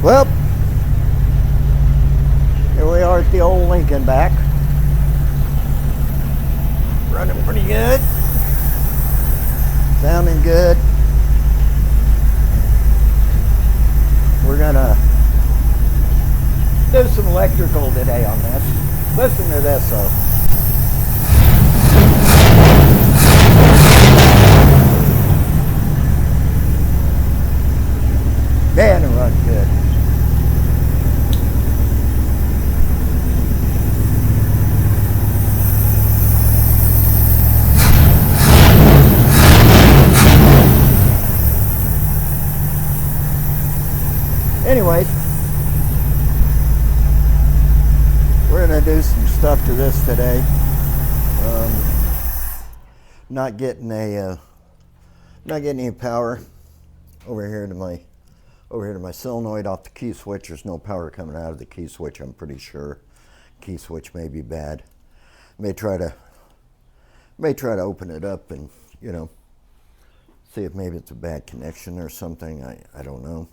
Well, here we are at the old Lincoln back. Running pretty good. Sounding good. We're gonna do some electrical today on this. Listen to this though. Man, it runs good. Anyways, we're gonna do some stuff to this today. Not getting any power over here to my solenoid off the key switch. There's no power coming out of the key switch. I'm pretty sure key switch may be bad. May try to open it up and see if maybe it's a bad connection or something. I don't know.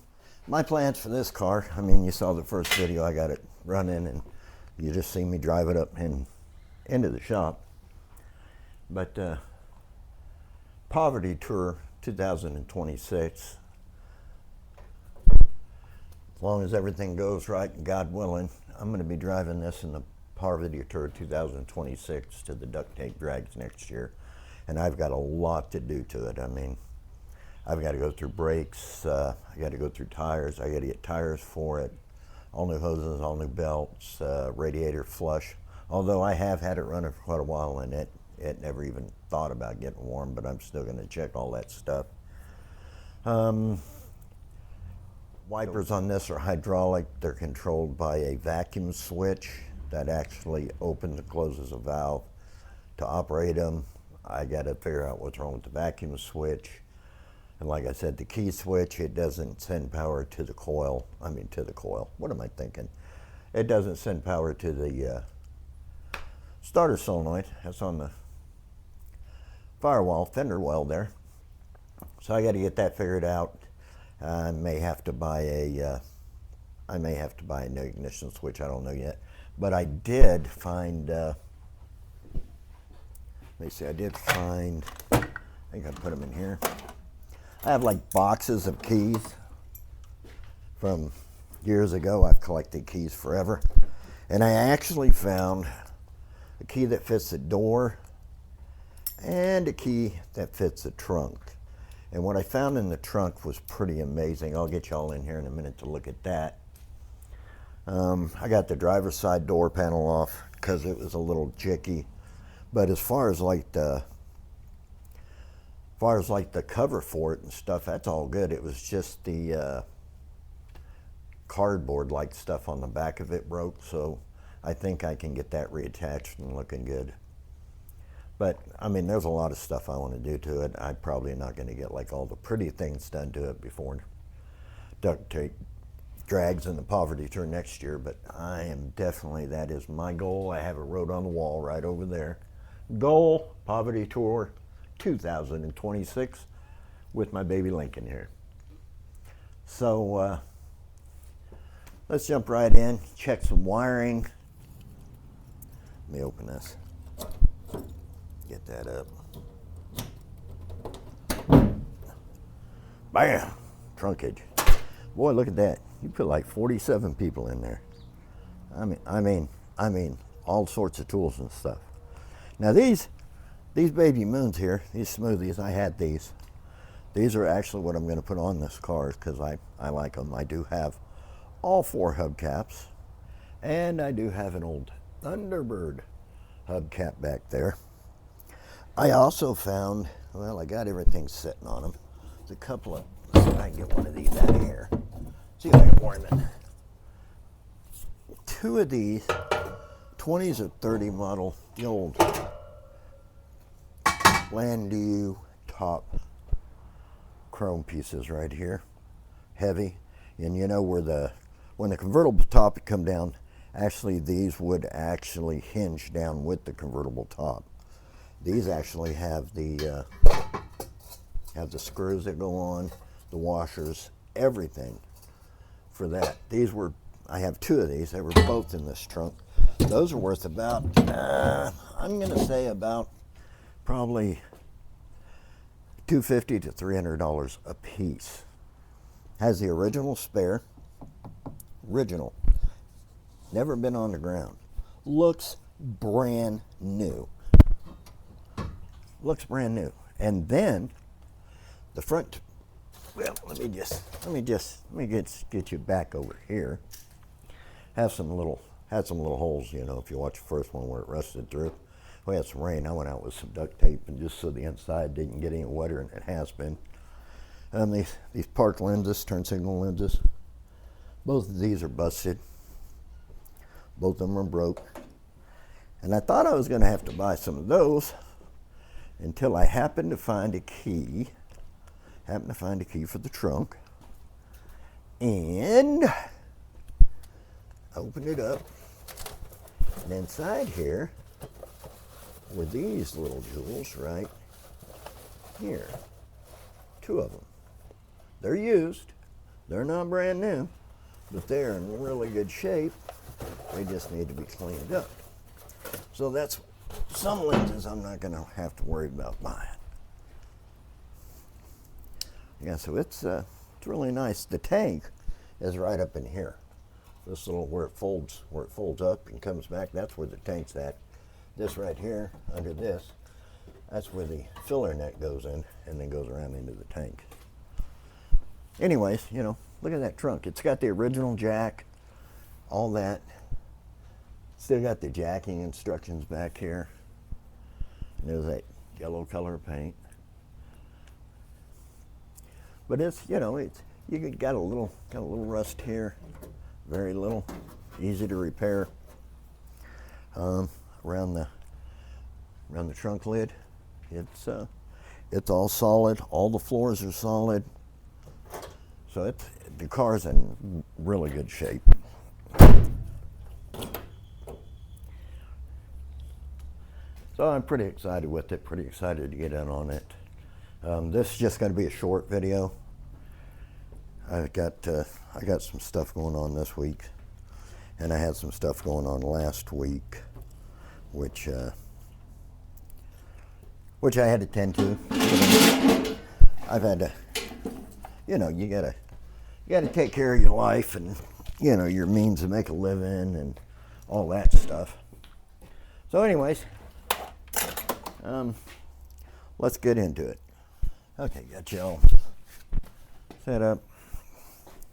My plans for this car, I mean, you saw the first video, I got it running and you just see me drive it up into the shop. But Poverty Tour 2026, as long as everything goes right and God willing, I'm going to be driving this in the Poverty Tour 2026 to the duct tape drags next year. And I've got a lot to do to it. I mean, I've got to go through brakes, I got to go through tires, I got to get tires for it, all new hoses, all new belts, radiator flush. Although I have had it running for quite a while and it never even thought about getting warm, but I'm still going to check all that stuff. Wipers on this are hydraulic. They're controlled by a vacuum switch that actually opens and closes a valve. To operate them, I got to figure out what's wrong with the vacuum switch. And like I said, the key switch, it doesn't send power to the coil. What am I thinking? It doesn't send power to the starter solenoid. That's on the firewall, fender well there. So I got to get that figured out. I may have to buy a new ignition switch. I don't know yet. But I did find, let me see, I think I put them in here. I have like boxes of keys from years ago. I've collected keys forever. And I actually found a key that fits the door and a key that fits the trunk. And what I found in the trunk was pretty amazing. I'll get y'all in here in a minute to look at that. I got the driver's side door panel off because it was a little jicky. But as far as like the cover for it and stuff, that's all good. It was just the cardboard like stuff on the back of it broke, so I think I can get that reattached and looking good. But I mean, there's a lot of stuff I want to do to it. I'm probably not going to get like all the pretty things done to it before duct tape drags in the Poverty Tour next year, but I am definitely, that is my goal. I have it wrote on the wall right over there. Goal, Poverty Tour 2026 with my baby Lincoln here. So let's jump right in, check some wiring. Let me open this, get that up. Bam, trunkage. Boy, look at that. You put like 47 people in there. I mean, all sorts of tools and stuff. Now these baby moons here, these smoothies, I had these. These are actually what I'm going to put on this car because I like them. I do have all 4 hubcaps, and I do have an old Thunderbird hubcap back there. I also found, well, I got everything sitting on them. There's a couple of, let's see if I can get one of these out of here. See if I can warm it. 2 of these 20s or 30 model, the old Landau top chrome pieces right here, heavy. And you know where when the convertible top would come down, actually these would actually hinge down with the convertible top. These actually have the screws that go on, the washers, everything for that. These were, I have two of these. They were both in this trunk. Those are worth about, I'm going to say about probably $250 to $300 a piece. Has the original spare. Original. Never been on the ground. Looks brand new. Looks brand new. And then the front, well, let me get you back over here. Had some little holes, you know, if you watch the first one where it rusted through. We had some rain. I went out with some duct tape and just so the inside didn't get any wetter, and it has been. These park lenses, turn signal lenses, both of these are busted. Both of them are broke. And I thought I was going to have to buy some of those until I happened to find a key. For the trunk. And opened it up. And inside here were these little jewels right here. Two of them. They're used. They're not brand new, but they're in really good shape. They just need to be cleaned up. So that's some lenses I'm not going to have to worry about buying. Yeah, so it's really nice. The tank is right up in here. This little where it folds up and comes back. That's where the tank's at. This right here under this, that's where the filler net goes in and then goes around into the tank. Anyways, you know, look at that trunk. It's got the original jack, all that. Still got the jacking instructions back here. And there's that yellow color paint. But it's, you know, you got a little rust here, very little, easy to repair. Around the trunk lid, it's all solid. All the floors are solid. So the car's in really good shape. So I'm pretty excited with it. Pretty excited to get in on it. This is just going to be a short video. I got some stuff going on this week, and I had some stuff going on last week, which I had to tend to. I've had to, you know, you gotta take care of your life and, you know, your means to make a living and all that stuff. So, anyways, let's get into it. Okay, got you all set up.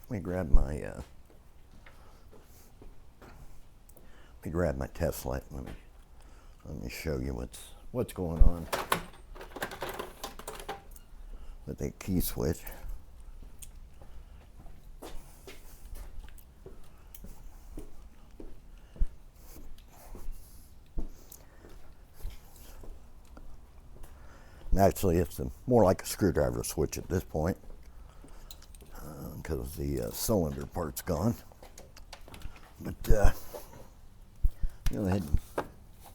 Let me grab my test light. Let me show you what's going on with the key switch. And actually, it's more like a screwdriver switch at this point because the cylinder part's gone. But go ahead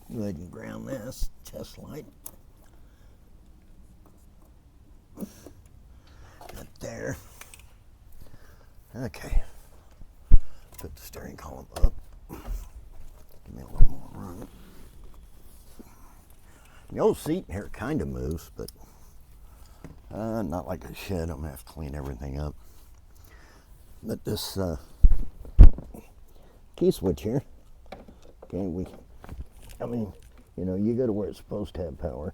and ground this test light. Right there. Okay. Put the steering column up. Give me a little more room. The old seat here kind of moves, but not like it should. I'm going to have to clean everything up. But this key switch here, okay, I mean, you know, you go to where it's supposed to have power.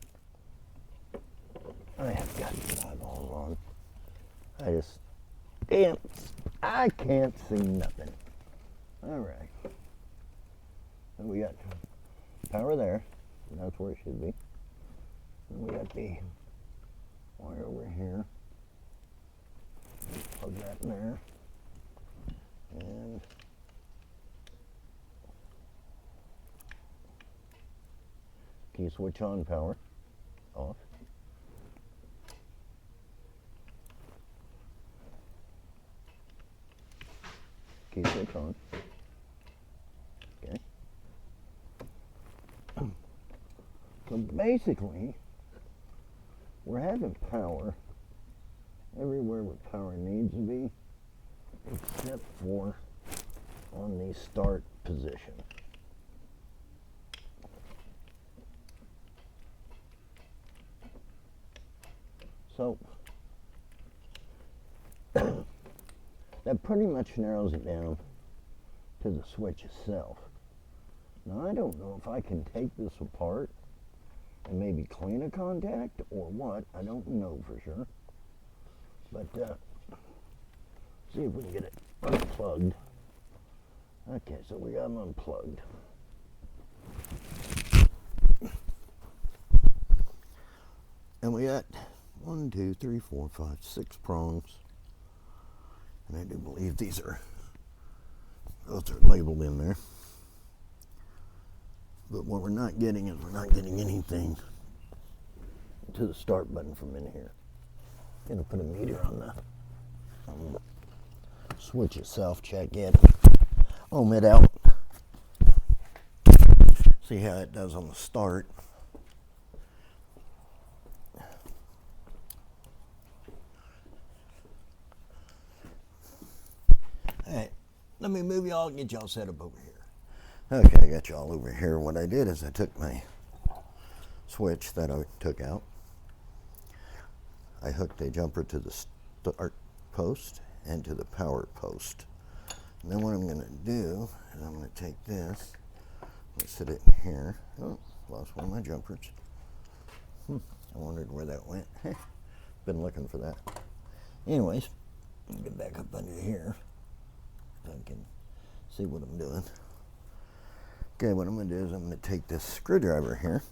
I have got the eyeballs on. I can't see nothing. All right. So we got power there. That's where it should be. And we got the wire over here. Plug that in there. And key switch on, power off. Key switch on. Okay. So basically, we're having power everywhere where power needs to be. except for on the start position. So that pretty much narrows it down to the switch itself. Now I don't know if I can take this apart and maybe clean a contact or what. I don't know for sure. But see if we can get it unplugged. Okay, so we got them unplugged. And we got 1, 2, 3, 4, 5, 6 prongs. And I do believe those are labeled in there. But what we're not getting is we're not getting anything to the start button from in here. Gonna put a meter on the switch itself, check it, ohm it out. See how it does on the start. Alright, let me move y'all and get y'all set up over here. Okay, I got y'all over here. What I did is I took my switch that I took out. I hooked a jumper to the start post and to the power post. And then what I'm going to do is I'm going to take this, I'm going to sit it in here. Oh, lost one of my jumpers. I wondered where that went. Been looking for that. Anyways, I'll get back up under here so I can see what I'm doing. Okay, what I'm going to do is I'm going to take this screwdriver here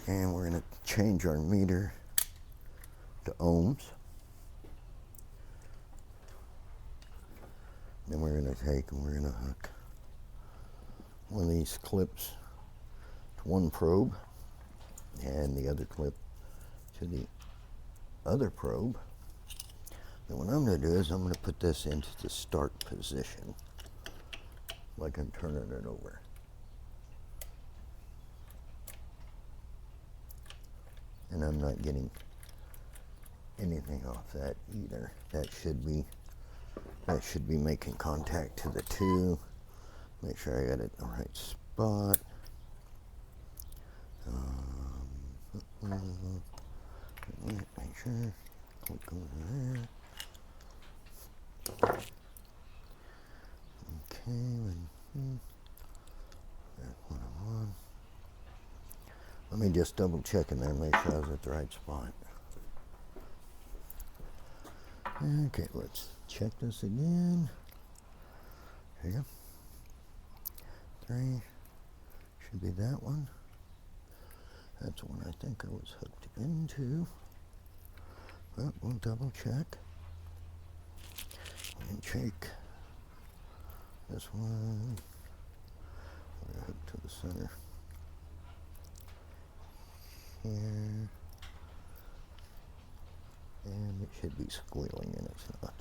and we're going to change our meter to ohms. Then we're going to take and we're going to hook one of these clips to one probe and the other clip to the other probe. Then what I'm going to do is I'm going to put this into the start position, like I'm turning it over. And I'm not getting anything off that either. That should be making contact to the 2. Make sure I got it in the right spot. Make sure. Click over there. Okay, that's what I want. Let me just double check in there and make sure I was at the right spot. Okay, let's check this again. Here you go. 3 should be that one. That's the one I think I was hooked into. But we'll double check. And check this one. We're hooked to the center. Here. And it should be squealing and it's not.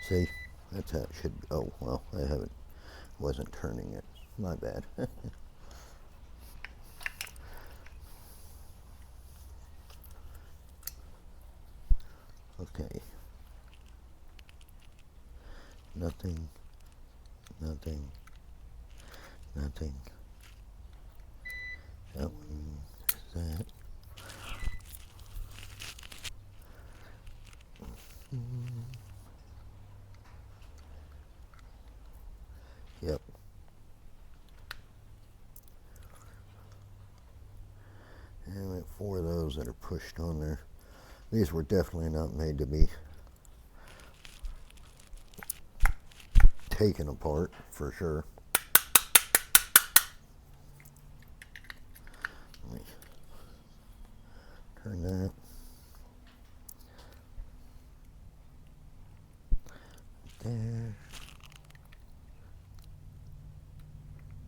See, that's how it should be. Oh, well, I wasn't turning it. My bad. Okay. Nothing. That one is that. Yep. And we have 4 of those that are pushed on there. These were definitely not made to be taken apart, for sure. Let me turn that. There.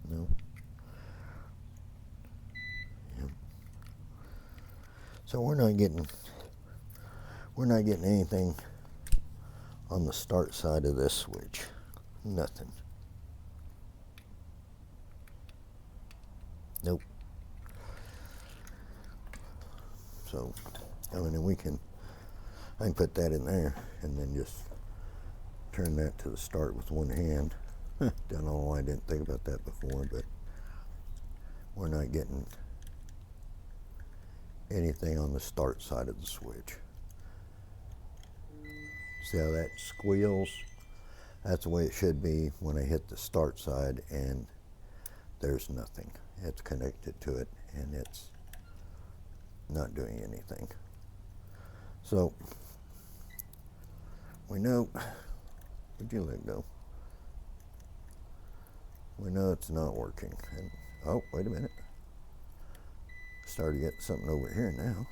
Nope. Yep. So we're not getting anything on the start side of this switch. Nothing. Nope. So, I mean, we can I can put that in there and then just turn that to the start with one hand. Don't know why I didn't think about that before, but we're not getting anything on the start side of the switch. See how that squeals? That's the way it should be when I hit the start side and there's nothing. It's connected to it and it's not doing anything. So we know, where'd you let go? We know it's not working. And, oh, wait a minute. Started getting something over here now.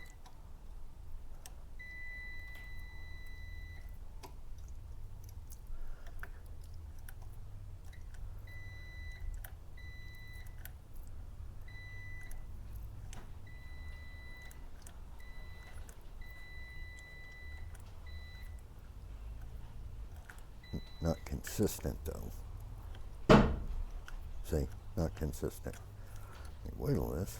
Not consistent though. See, not consistent. Let me wiggle this.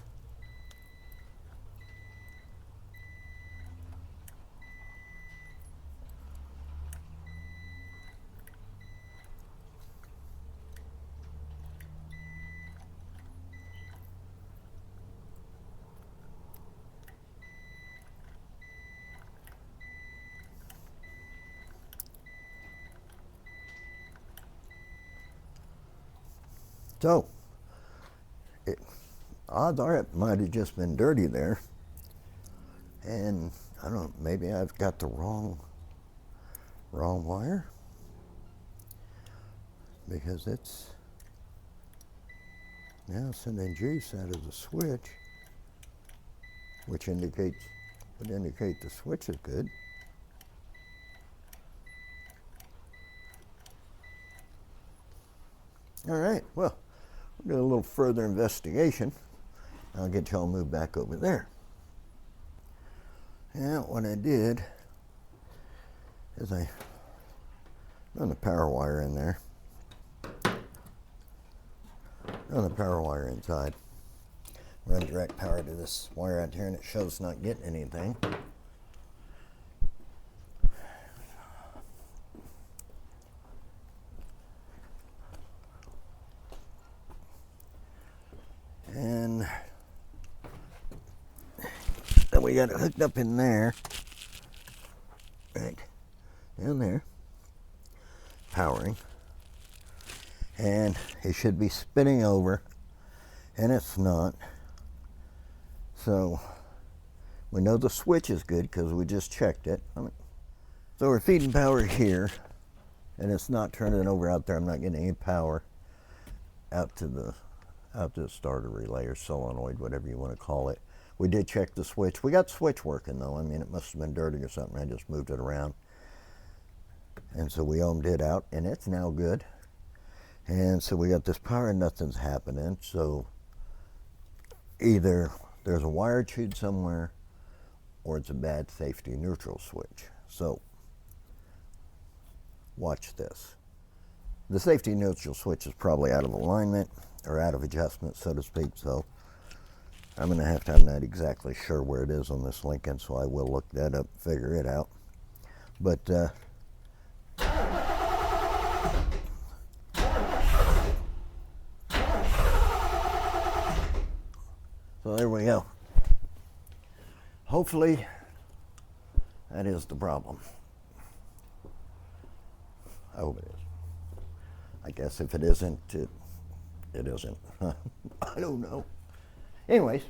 So, odds are it might have just been dirty there. And I don't know, maybe I've got the wrong wire. Because it's now sending juice out of the switch, which would indicate the switch is good. All right, well, we'll do a little further investigation. I'll get y'all moved back over there. And what I did is I run the power wire in there. Run the power wire inside. Run direct power to this wire out here and it shows not getting anything. And then we got it hooked up in there, right down there, powering, and it should be spinning over, and it's not. So we know the switch is good because we just checked it. So we're feeding power here, and it's not turning over out there. I'm not getting any power out to the starter relay or solenoid, whatever you want to call it. We did check the switch. We got the switch working though. I mean, it must have been dirty or something. I just moved it around. And so we ohmed it out and it's now good. And so we got this power and nothing's happening. So either there's a wire chewed somewhere or it's a bad safety neutral switch. So watch this. The safety neutral switch is probably out of alignment or out of adjustment, so to speak. So I'm going to have to, I'm not exactly sure where it is on this Lincoln, so I will look that up, figure it out. But so there we go. Hopefully that is the problem. I hope it is. I guess if it isn't, it isn't. I don't know. Anyways,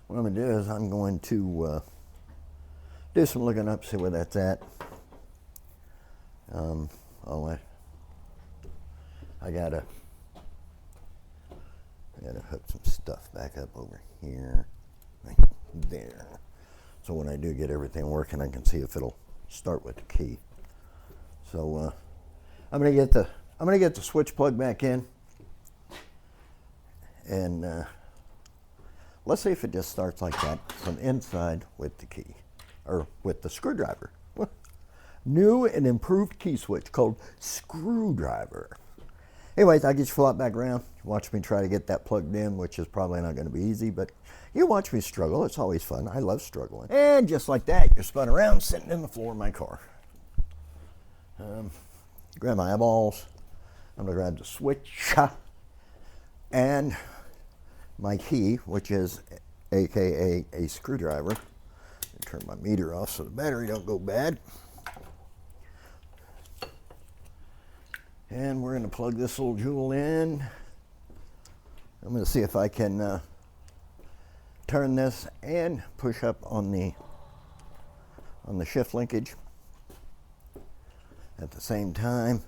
what I'm going to do is I'm going to do some looking up, see where that's at. I gotta hook some stuff back up over here, right there. So when I do get everything working, I can see if it'll start with the key. So I'm gonna get the switch plug back in, and let's see if it just starts like that from inside with the key, or with the screwdriver. New and improved key switch called Screwdriver. Anyways, I'll get you flop back around. Watch me try to get that plugged in, which is probably not going to be easy, but you watch me struggle. It's always fun. I love struggling. And just like that, you're spun around sitting in the floor of my car. Grab my eyeballs. I'm going to grab the switch and my key, which is AKA a screwdriver. Turn my meter off so the battery don't go bad. And we're going to plug this little jewel in. I'm going to see if I can turn this and push up on the shift linkage at the same time.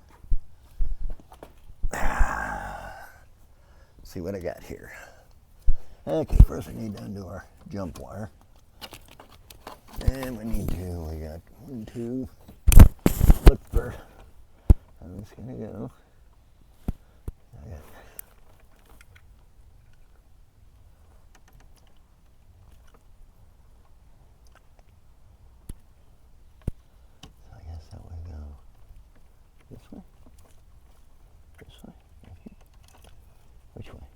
See what I got here. Okay, first we need to undo our jump wire. And we got 1, 2, look for, I'm just gonna go. So I guess that would go this way, maybe. Which way?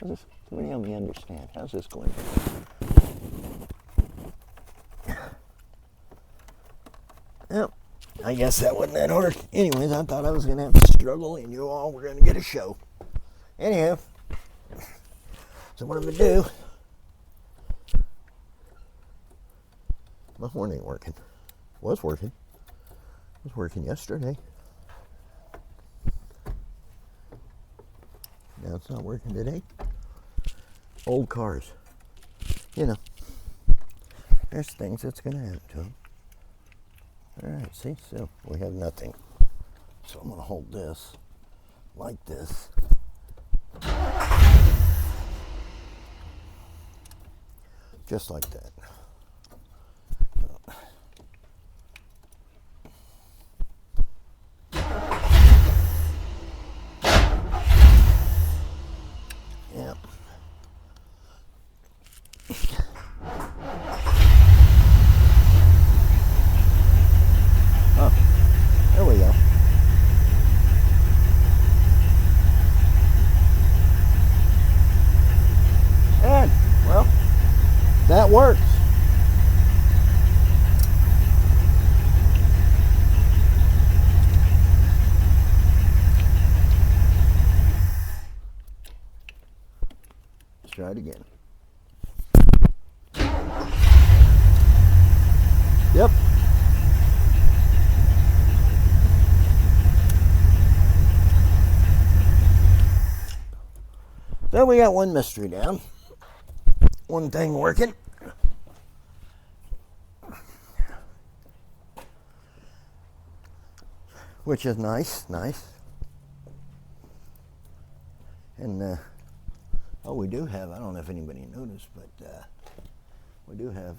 How's this? Somebody help me understand. How's this going? Well, I guess that wasn't that hard. Anyways, I thought I was going to have to struggle and you all were going to get a show. Anyhow, so what I'm going to do, my horn ain't working. Was working. Was working yesterday. Now it's not working today. Old cars. You know, there's things that's going to happen to them. Alright, see, so we have nothing. So I'm going to hold this like this. Just like that. Yep. There we go. And, well, that works. Let's try it again. Yep. So we got one mystery down. One thing working. Which is nice. And, oh, we do have, I don't know if anybody noticed, but we do have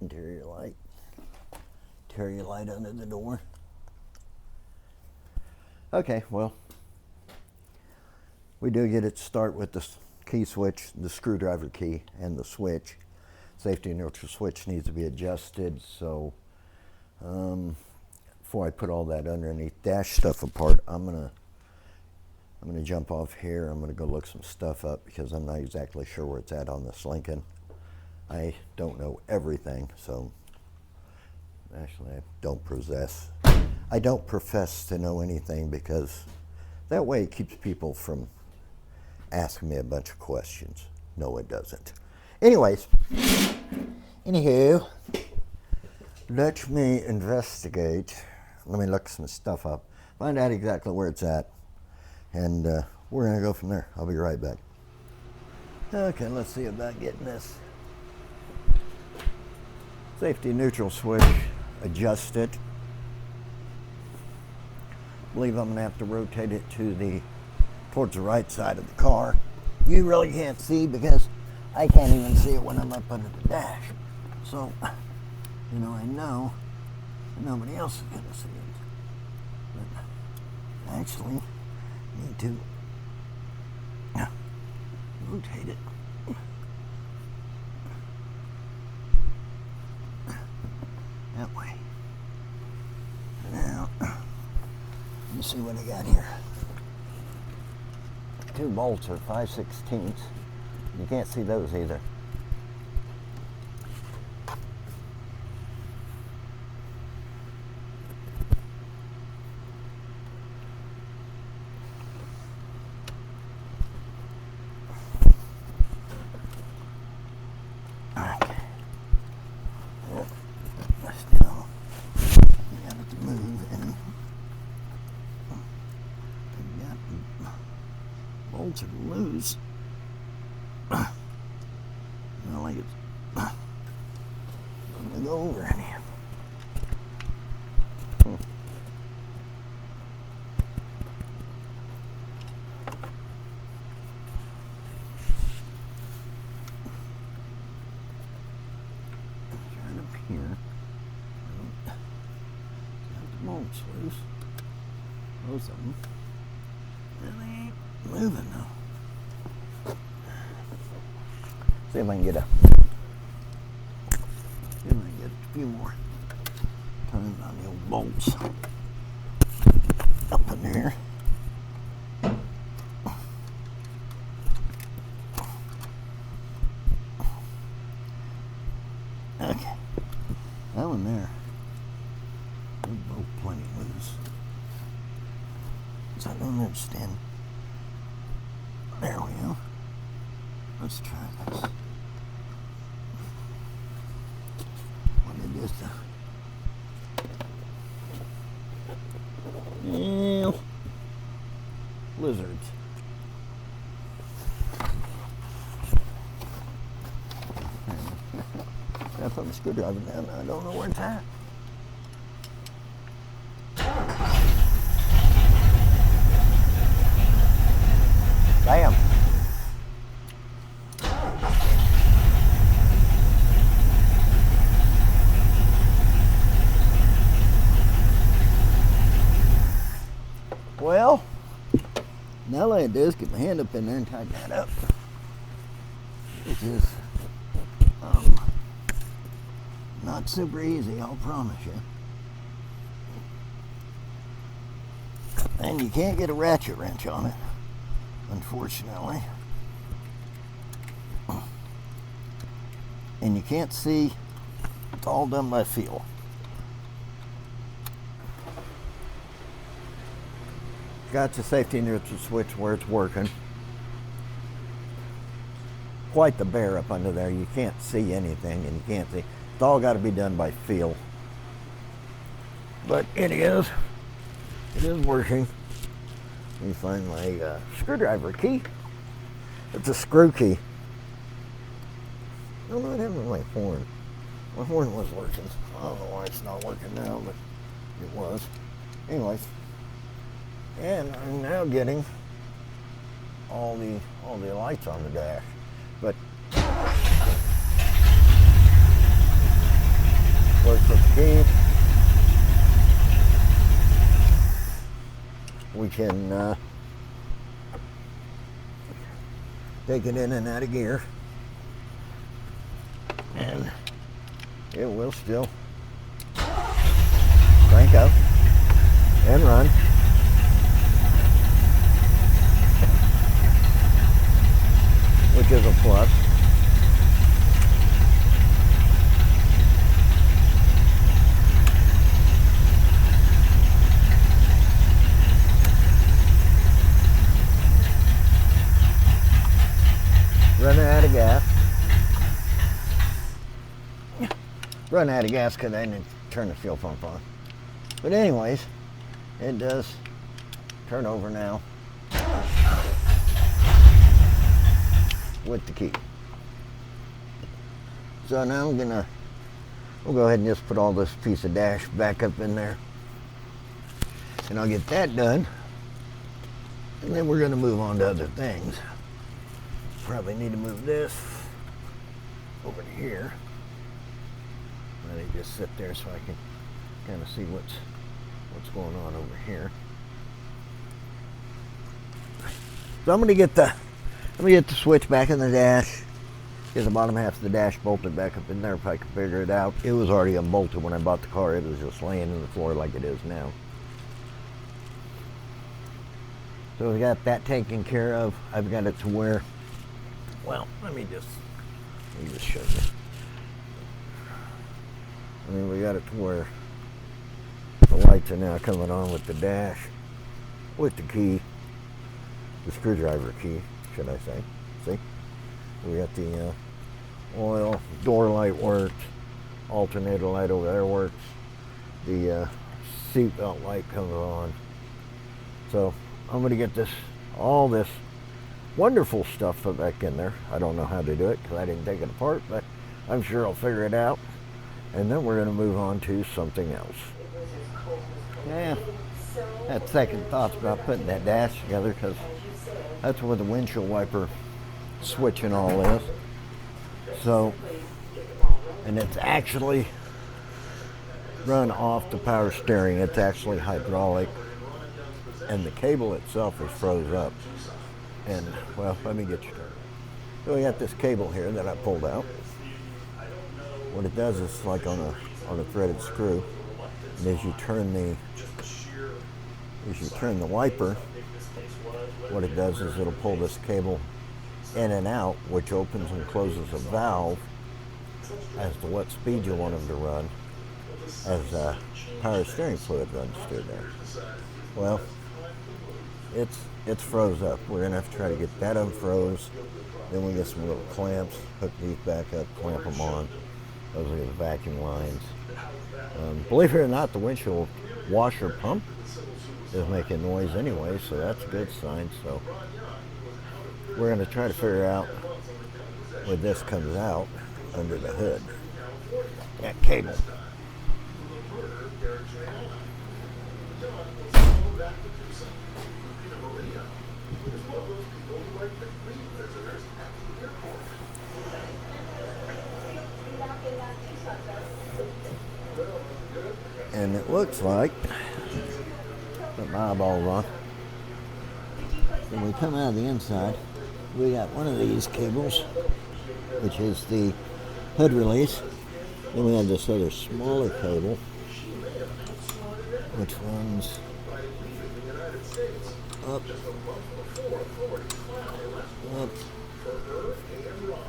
interior light under the door. Okay, well, we do get it to start with the key switch, the screwdriver key, and the switch. Safety neutral switch needs to be adjusted, so before I put all that underneath dash stuff apart, I'm gonna jump off here. I'm gonna go look some stuff up because I'm not exactly sure where it's at on this Lincoln. I don't know everything, so actually I don't profess to know anything, because that way it keeps people from asking me a bunch of questions. No, it doesn't. Anyways, anywho, let me investigate. Let me look some stuff up, find out exactly where it's at, and we're gonna go from there. I'll be right back. Okay, let's see about getting this safety neutral switch adjusted. I believe I'm gonna have to rotate it towards the right side of the car. You really can't see because I can't even see it when I'm up under the dash. So, you know, I know nobody else is gonna see it. But I actually need to rotate it. That way. Now, see what I got here. 2 bolts are 5/16. You can't see those either. Bolts are loose. Well, like it's going to go over in here. Right up here. Got the bolts loose. Both of them. Really ain't moving though. See if I can get a few more turns on the old bolts up in there. Okay, that one there. They're both plenty loose. So I don't understand. There we go. Let's try this. What did this do? Yeah. Lizards. I put my screwdriver down. I don't know where it's at. Bam. Well, now all I had to do is get my hand up in there and tighten that up. Which is not super easy, I'll promise you. And you can't get a ratchet wrench on it, unfortunately. And you can't see, it's all done by feel. Got the safety neutral switch where it's working. Quite the bear up under there. You can't see anything, and you can't see. It's all got to be done by feel. But it is working. Let me find my screwdriver key. It's a screw key. I don't know what happened with my horn. My horn was working. I don't know why it's not working now, but it was. Anyways. And I'm now getting all the lights on the dash. But works with the key. We can take it in and out of gear, and it will still crank up and run. Which is a plus. Running out of gas. Running out of gas because I didn't turn the fuel pump on. But anyways, it does turn over now with the key. So now we'll go ahead and just put all this piece of dash back up in there. And I'll get that done. And then we're going to move on to other things. Probably need to move this over to here. Let it just sit there so I can kind of see what's going on over here. So I'm going to get the switch back in the dash. Get the bottom half of the dash bolted back up in there if I can figure it out. It was already unbolted when I bought the car. It was just laying in the floor like it is now. So we got that taken care of. I've got it to where, well, let me just show you. I mean, we got it to where the lights are now coming on with the dash, with the key, the screwdriver key, should I say. See? We got the oil, door light works, alternator light over there works, the seatbelt light comes on. So I'm going to get all this wonderful stuff put back in there. I don't know how to do it because I didn't take it apart, but I'm sure I'll figure it out. And then we're going to move on to something else. Yeah, had second thoughts about putting that dash together because that's where the windshield wiper switch and all is. So, and it's actually run off the power steering. It's actually hydraulic, and the cable itself is froze up. And well, let me get you started. So we got this cable here that I pulled out. What it does is like on a threaded screw, and as you turn the wiper, what it does is it'll pull this cable in and out, which opens and closes a valve as to what speed you want them to run as power steering fluid runs through there. Well, it's froze up. We're gonna have to try to get that unfroze. Then we get some little clamps, hook these back up, clamp them on. Those are the vacuum lines. Believe it or not, the windshield washer pump is making noise anyway, so that's a good sign. So we're going to try to figure out where this comes out under the hood. That cable. And it looks like, put my eyeballs on, when we come out of the inside, we got one of these cables, which is the hood release. Then we have this other smaller cable, which runs up,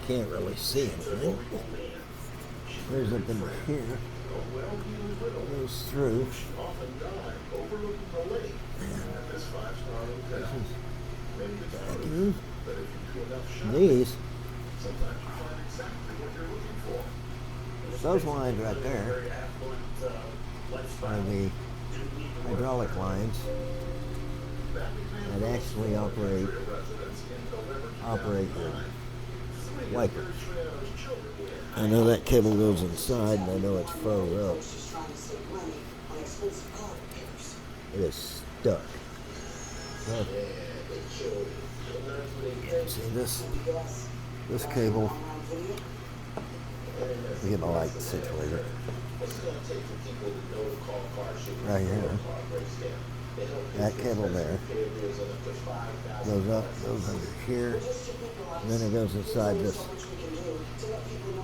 can't really see anything. There's up in here. Goes through. These, those lines right there are the hydraulic lines that actually operate your wipers. I know that cable goes inside, and I know it's froze up. It is stuck. Look. See this cable. We get my light situated right here. That cable there goes up, goes under here, and then it goes inside this. I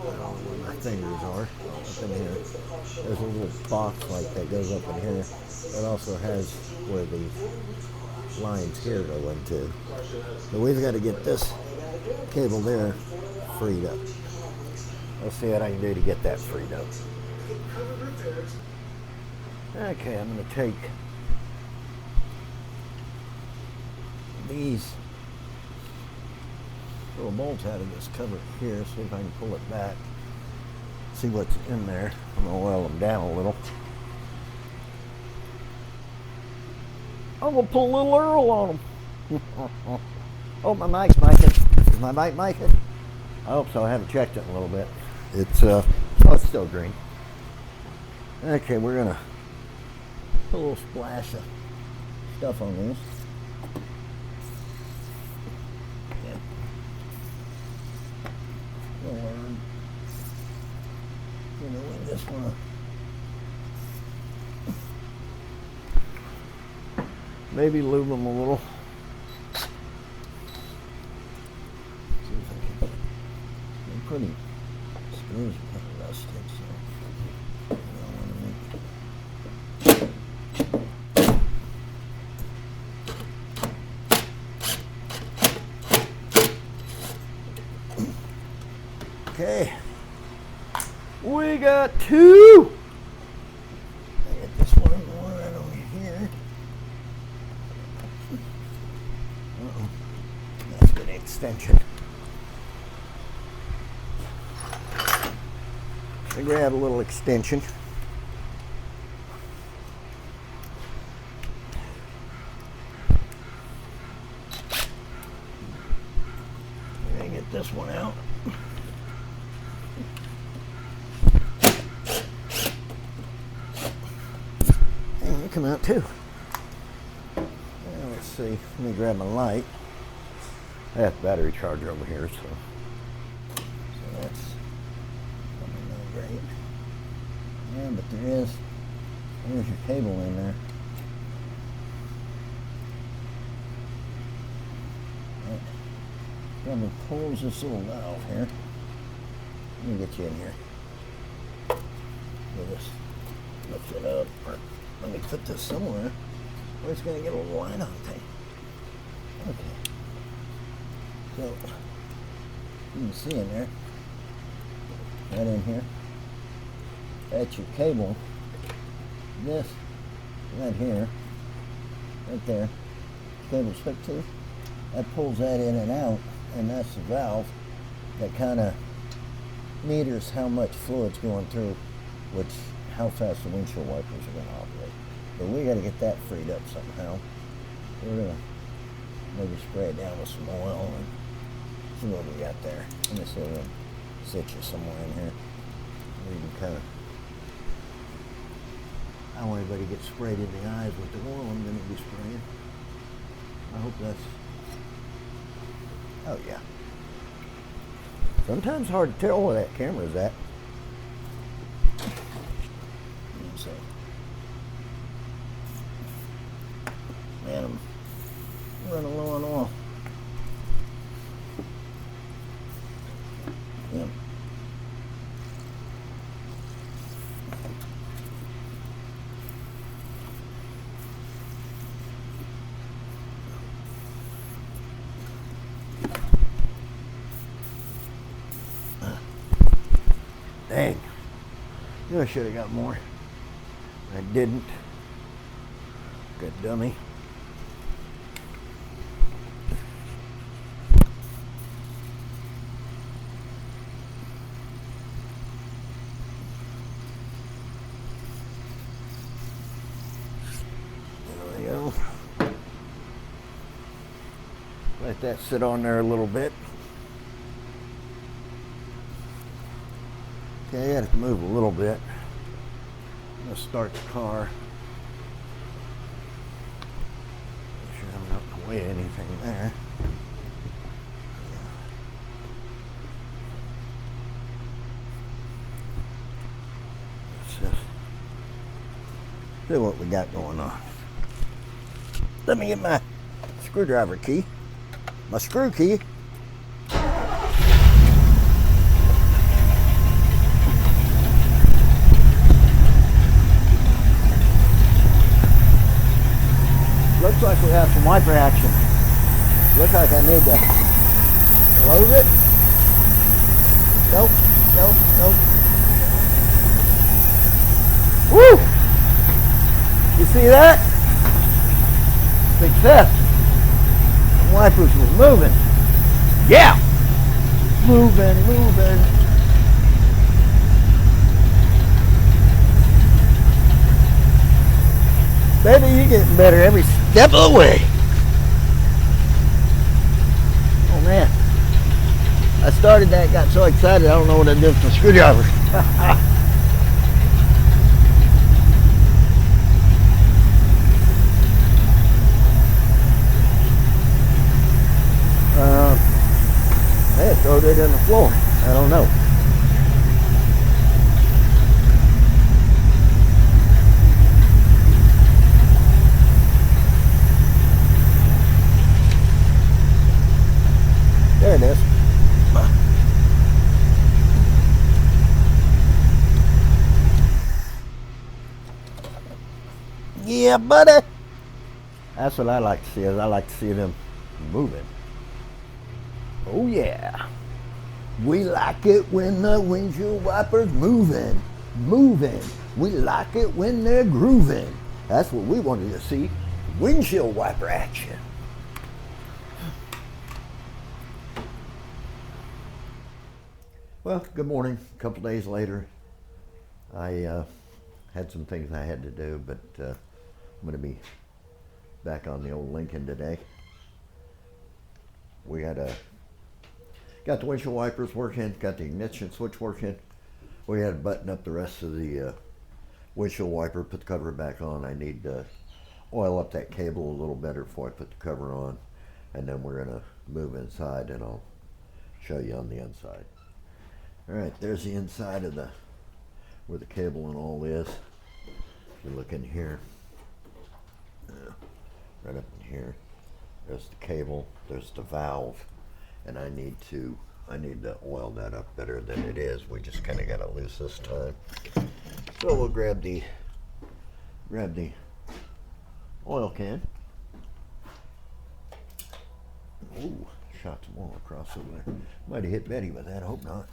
don't know where my fingers are, up in here. There's a little box like that goes up in here. It also has where the lines here go into. So we've got to get this cable there freed up. Let's see what I can do to get that freed up. Okay, I'm going to take these little bolts out of this cover here, see if I can pull it back, see what's in there. I'm going to oil them down a little. I'm going to pull a little Earl on them. Oh, my mic's micing. Is my mic micing? I hope so. I haven't checked it in a little bit. It's still green. Okay, we're going to put a little splash of stuff on this. In this one. Maybe lube them a little. See if I can. They're pretty screws are kind of rusted, so I don't want to make. two. I get this one right over here. Uh-oh. That's good extension. I grab a little extension. I get this one out. And you come out too. Now let's see. Let me grab my light. I have the battery charger over here, so that's not great. Yeah, but there's your cable in there. Probably pulls this little valve here. Let me get you in here. We'll just lift it up, or let me put this somewhere where it's going to get a little light on thing. Okay. So, you can see in there, right in here, that's your cable. This, right here, right there, cable's hooked to. That pulls that in and out, and that's the valve that kind of meters how much fluid's going through, which how fast the windshield wipers are going to operate. But we got to get that freed up somehow. We're going to maybe spray it down with some oil and see what we got there. Let me see if I can sit you somewhere in here. We can kind of, I don't want anybody to get sprayed in the eyes with the oil I'm going to be spraying. I hope that's, oh yeah. Sometimes hard to tell where that camera's at. So, man, I'm running low on oil. Yeah. Dang. Knew I should have got more. I didn't. Good dummy. There we go. Let that sit on there a little bit. Okay, I had to move a little bit. I'm going to start the car. Make sure I'm not in the way of anything there. Let's just see what we got going on. Let me get my screwdriver key. My screw key. Looks like we have some wiper action. Looks like I need to close it. Nope, nope, nope. Woo! You see that? Success. The wipers were moving. Yeah! Moving, moving. Baby, you're getting better every step of the way. Oh man. I started that, got so excited, I don't know what I did with the screwdriver. Hey, throw it in the floor. I don't know. There it is. Yeah, buddy. That's what I like to see. Is I like to see them moving. Oh yeah. We like it when the windshield wiper's moving. moving. We like it when they're grooving. That's what we wanted to see. Windshield wiper action. Well, good morning. A couple days later, I had some things I had to do, but I'm going to be back on the old Lincoln today. We got the windshield wipers working, got the ignition switch working. We had to button up the rest of the windshield wiper, put the cover back on. I need to oil up that cable a little better before I put the cover on, and then we're going to move inside and I'll show you on the inside. All right, there's the inside of where the cable and all is. If you look in here, right up in here, there's the cable, there's the valve, and I need to oil that up better than it is. We just kind of got it loose this time. So we'll grab the oil can. Ooh, shot some oil across over there. Might have hit Betty with that, I hope not.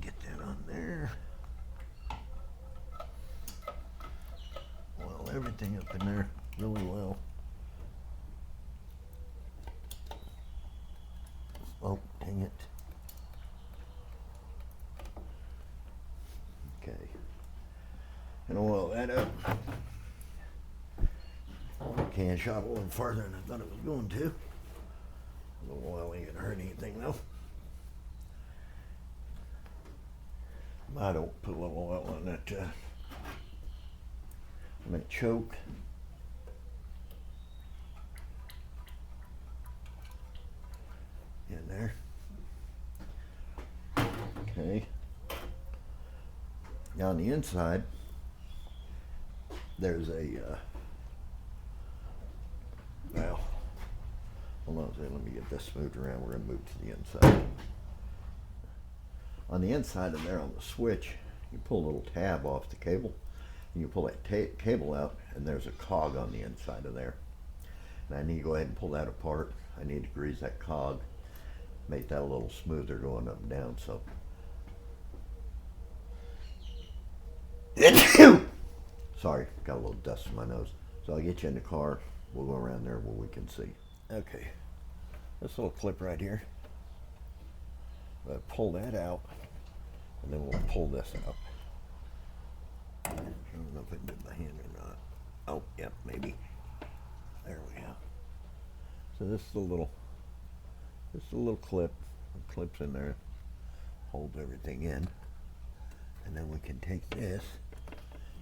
Get that on there. Oil everything up in there really well. Oh, dang it. Okay. And oil that up. The can shot a little farther than I thought it was going to. A little oil ain't gonna hurt anything though. I don't put a little oil on that choke. In there. Okay. Now on the inside, there's a well, hold on a second, let me get this moved around. We're gonna move to the inside. On the inside of there on the switch, you pull a little tab off the cable, and you pull that cable out, and there's a cog on the inside of there. And I need to go ahead and pull that apart. I need to grease that cog, make that a little smoother going up and down. So sorry, got a little dust in my nose. So I'll get you in the car. We'll go around there where we can see. Okay, this little clip right here. Pull that out, and then we'll pull this out. I don't know if I can do it by hand or not. Oh, yep, maybe. There we go. So this is a little clip. It clips in there, holds everything in, and then we can take this,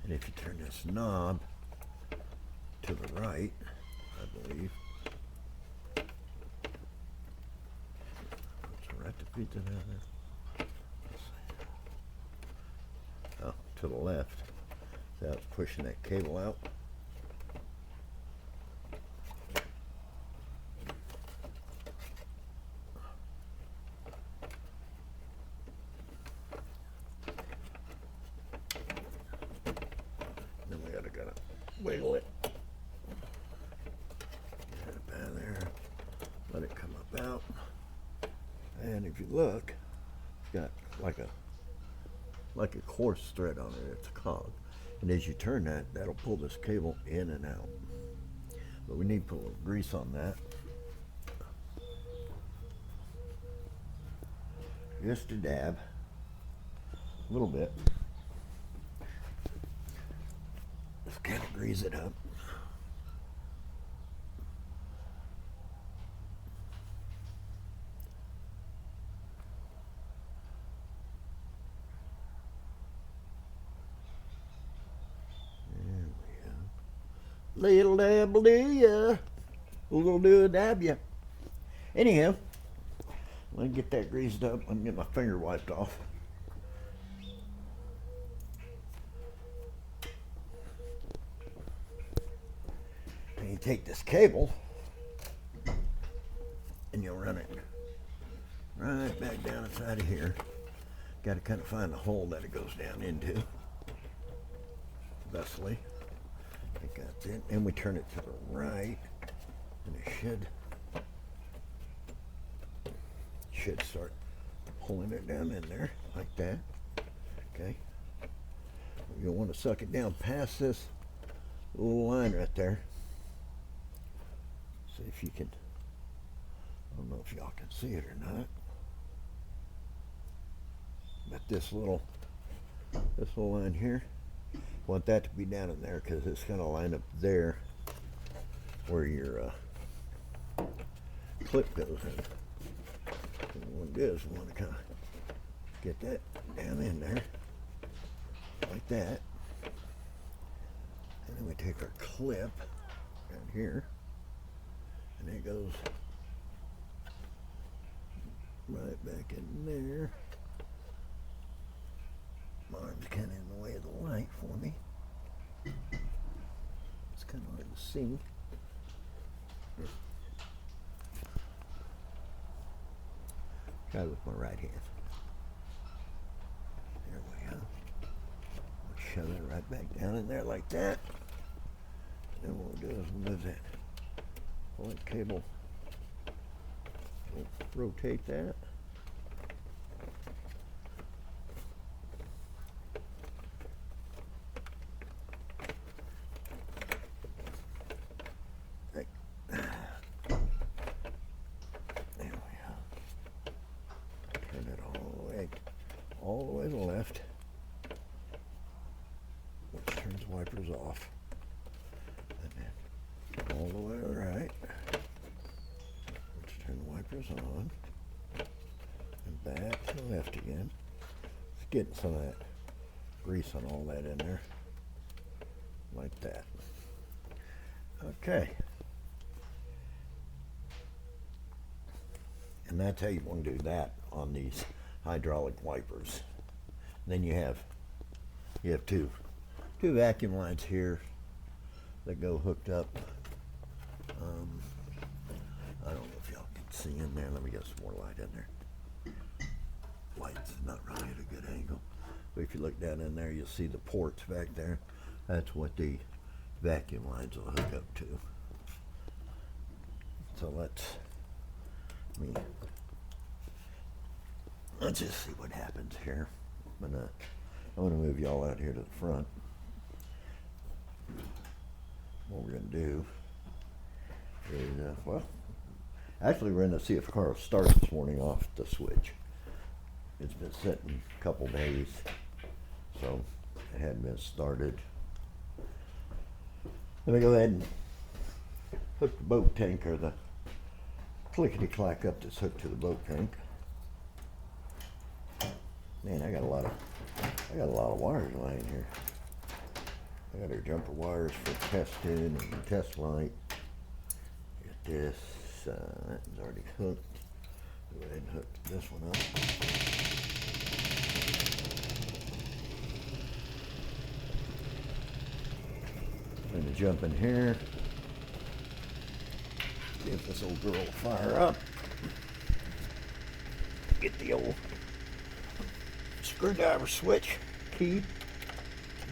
and if you turn this knob to the right, I believe. Right to beat that out there. Oh, to the left. So it's pushing that cable out. Then we gotta wiggle it. Get it up out of there. Let it come up out. And if you look, it's got like a coarse thread on it. It's a cog. And as you turn that, that'll pull this cable in and out. But we need to put a little grease on that. Just a dab. A little bit. Just kind of grease it up. Little dab will do ya. Little do a dab ya. Anyhow, let me get that greased up. Let me get my finger wiped off. And you take this cable and you'll run it right back down inside of here. Got to kind of find the hole that it goes down into. Thusly. I think that's it. And we turn it to the right, and it should should start pulling it down in there like that. Okay. You'll want to suck it down past this little line right there. See if you can, I don't know if y'all can see it or not, but this little line here, want that to be down in there because it's going to line up there where your clip goes in. And what it is, we want to kind of get that down in there like that, and then we take our clip down here, and it goes right back in there. My arm's kind of in the way of the light for me. It's kind of hard to see. Try with my right hand. There we go. Shove it right back down in there like that. And then what we'll do is we'll move that point cable. We'll rotate that. All the way to the left, which turns wipers off, and then all the way to the right, which turns wipers on, and back to the left again. It's getting some of that grease on all that in there, like that. Okay. And that's how you want to do that on these hydraulic wipers. Then you have two vacuum lines here that go hooked up. I don't know if y'all can see in there. Let me get some more light in there. Light's not really at a good angle, but if you look down in there, you'll see the ports back there. That's what the vacuum lines will hook up to. So let's just see what happens here. I'm gonna move y'all out here to the front. What we're gonna do is, well, actually we're gonna see if the car will start this morning off the switch. It's been sitting a couple days, so it hadn't been started. Let me go ahead and hook the boat tank, or the clickety-clack up that's hooked to the boat tank. Man, I got a lot of wires lying here. I got our jumper wires for testing and test light. Get this, that one's already hooked. Go ahead and hook this one up. I'm gonna jump in here. See if this old girl will fire up. Get the old screwdriver switch key.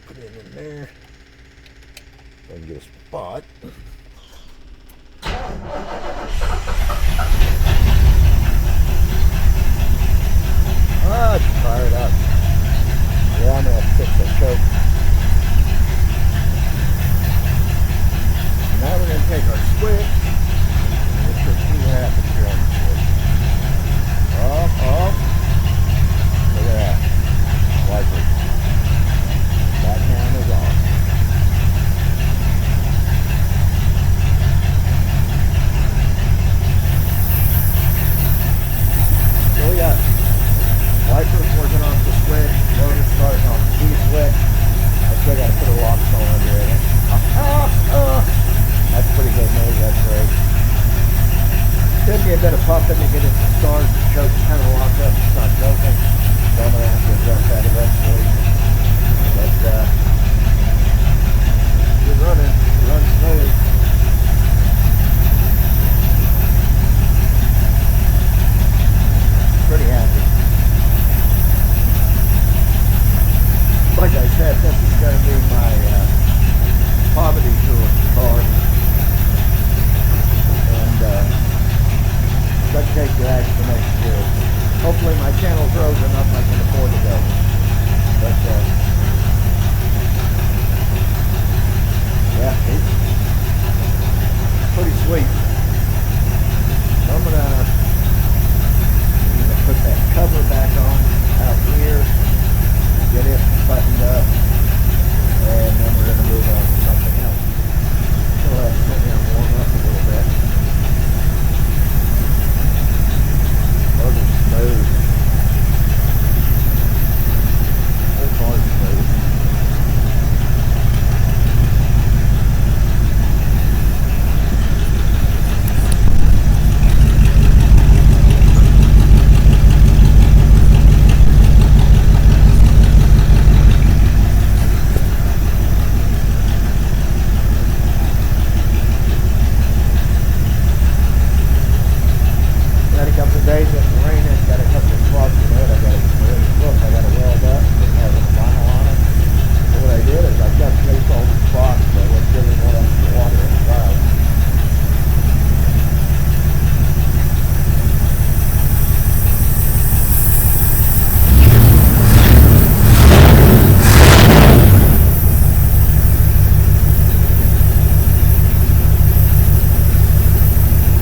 Put it in there. I can get a spot. Ah, it's fired up. Yeah, I'm gonna fix that choke. And now we're gonna take our switch. Let's see what happens here on the switch. Off. Look at that. Wiper. That hand is off. So we got wipers working off the switch, motor starting off the switch. I still got to put a lock on under it. That's pretty good news, that's great. Took me a bit of pumping to get it to start. The choke's kind of locked up, it's not joking. So I'm going to have to adjust that eventually. But you're running, you run smooth. Pretty happy. Like I said, this is going to be my poverty tour car. And let's take the action next year. eventually my channel grows enough I can afford to go. But yeah, it's pretty sweet. So I'm gonna put that cover back on out here, get it buttoned up, and then we're gonna move on to something else. We'll have to sit here and warm up a little bit. Those are smooth. Whole car's smooth. Got a couple of days of rain and got a couple of spots in it. I got to weld up. Didn't have any vinyl on it. So what I did is I cut placeholder spots, so I was getting more extra water in the valve.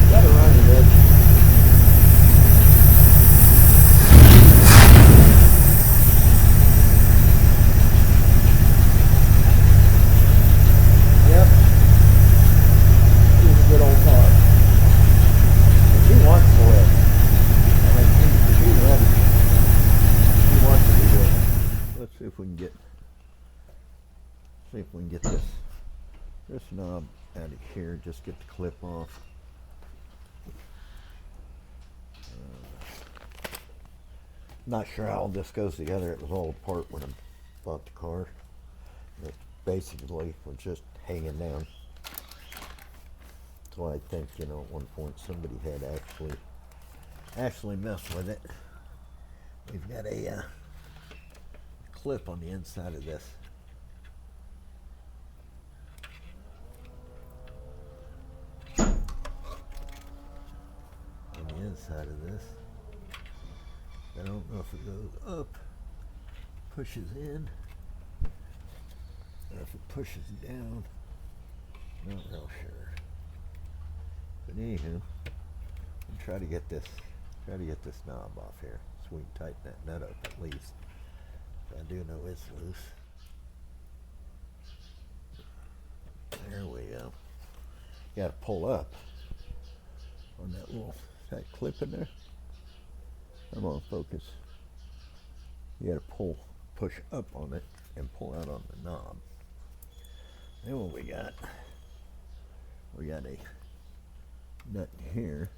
Got to run it in. Yep. She's a good old car. But she wants to live. I mean, she's ready. She wants to be good. Let's see if we can get this knob out of here. Just get the clip off. Not sure how all this goes together. It was all apart when I bought the car. It basically was just hanging down. So I think, at one point somebody had actually messed with it. We've got a clip on the inside of this. On the inside of this. I don't know if it goes up, pushes in, or if it pushes down. Not real sure. But anywho, I'll try to get this knob off here, so we can tighten that nut up at least. I do know it's loose. There we go. You got to pull up on that clip in there. Come on, focus. You got to push up on it and pull out on the knob. Then what we got a nut here.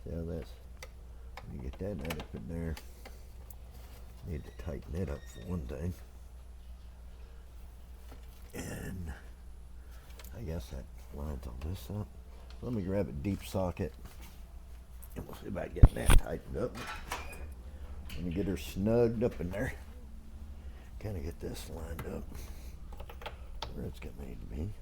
See how that's, when you get that nut up in there, need to tighten it up for one thing. And I guess that lines all this up. Let me grab a deep socket and we'll see about getting that tightened up. Let me get her snugged up in there. Kind of get this lined up where it's going to need to be.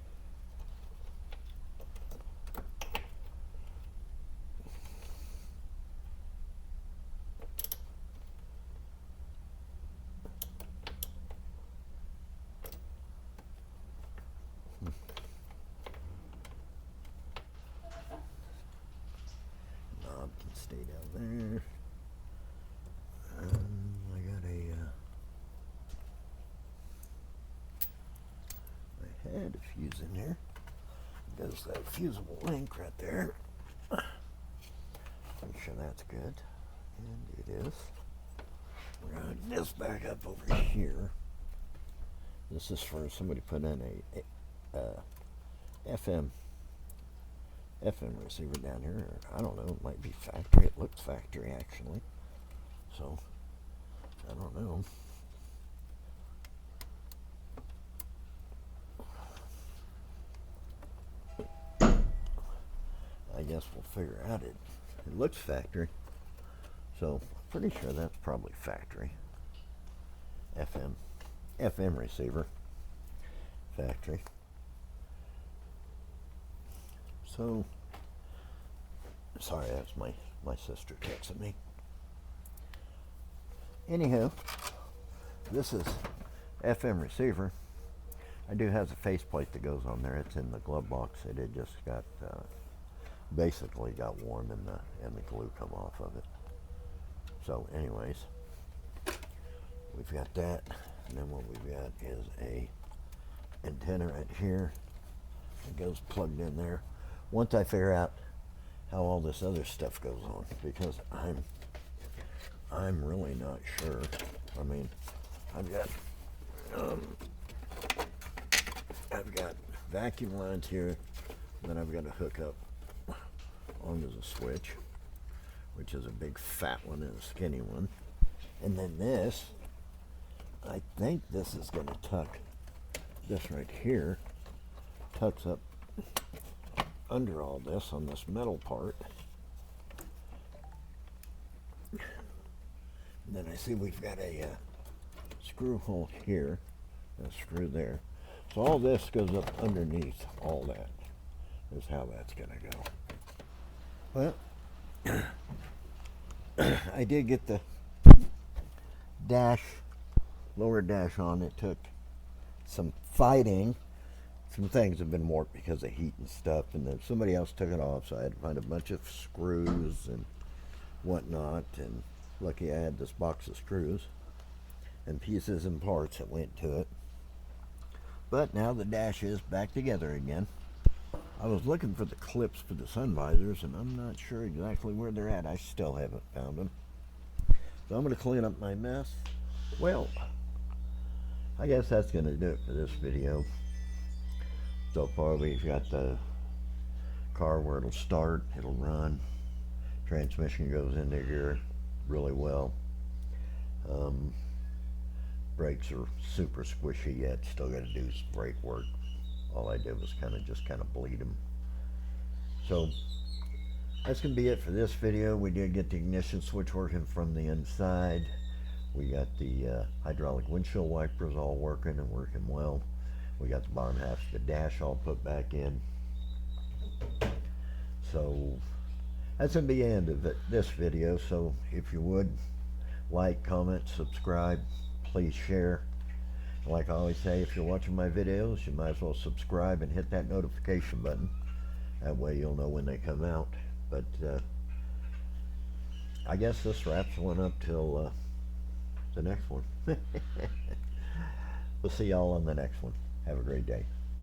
Knob can stay down there. I got I had a fuse in there. There's that fusible link right there. Make sure that's good. And it is. We're going to hook this back up over here. This is for somebody put in a FM receiver down here. I don't know, it might be factory. It looks factory actually. So, I don't know. I guess we'll figure out it looks factory. So, pretty sure that's probably factory. FM receiver. Factory. So, sorry, that's my sister texting me. Anywho, this is FM receiver. I do have a faceplate that goes on there. It's in the glove box. It had just got basically got warm and the glue come off of it. So, anyways, we've got that, and then what we've got is a antenna right here. It goes plugged in there. Once I figure out how all this other stuff goes on, because I'm really not sure. I mean, I've got vacuum lines here, and then I've got to hook up onto the switch, which is a big fat one and a skinny one. And then this, I think this is going to tuck, this right here, tucks up under all this on this metal part. And then I see we've got a screw hole here, and a screw there. So all this goes up underneath all that, is how that's going to go. Well, I did get the lower dash on. It took some fighting. Some things have been warped because of heat and stuff, and then somebody else took it off, so I had to find a bunch of screws and whatnot, and lucky I had this box of screws and pieces and parts that went to it. But now the dash is back together again. I was looking for the clips for the sun visors, and I'm not sure exactly where they're at. I still haven't found them. So I'm going to clean up my mess. Well, I guess that's going to do it for this video. So far we've got the car where it'll start, it'll run. Transmission goes into gear really well. Brakes are super squishy yet. Still got to do some brake work. All I did was kind of bleed them. So that's going to be it for this video. We did get the ignition switch working from the inside. We got the hydraulic windshield wipers all working and working well. We got the bottom half of the dash all put back in. So that's going to be the end of this video. So if you would, like, comment, subscribe, please share. Like I always say, if you're watching my videos, you might as well subscribe and hit that notification button. That way you'll know when they come out. But I guess this wraps one up till the next one. We'll see y'all on the next one. Have a great day.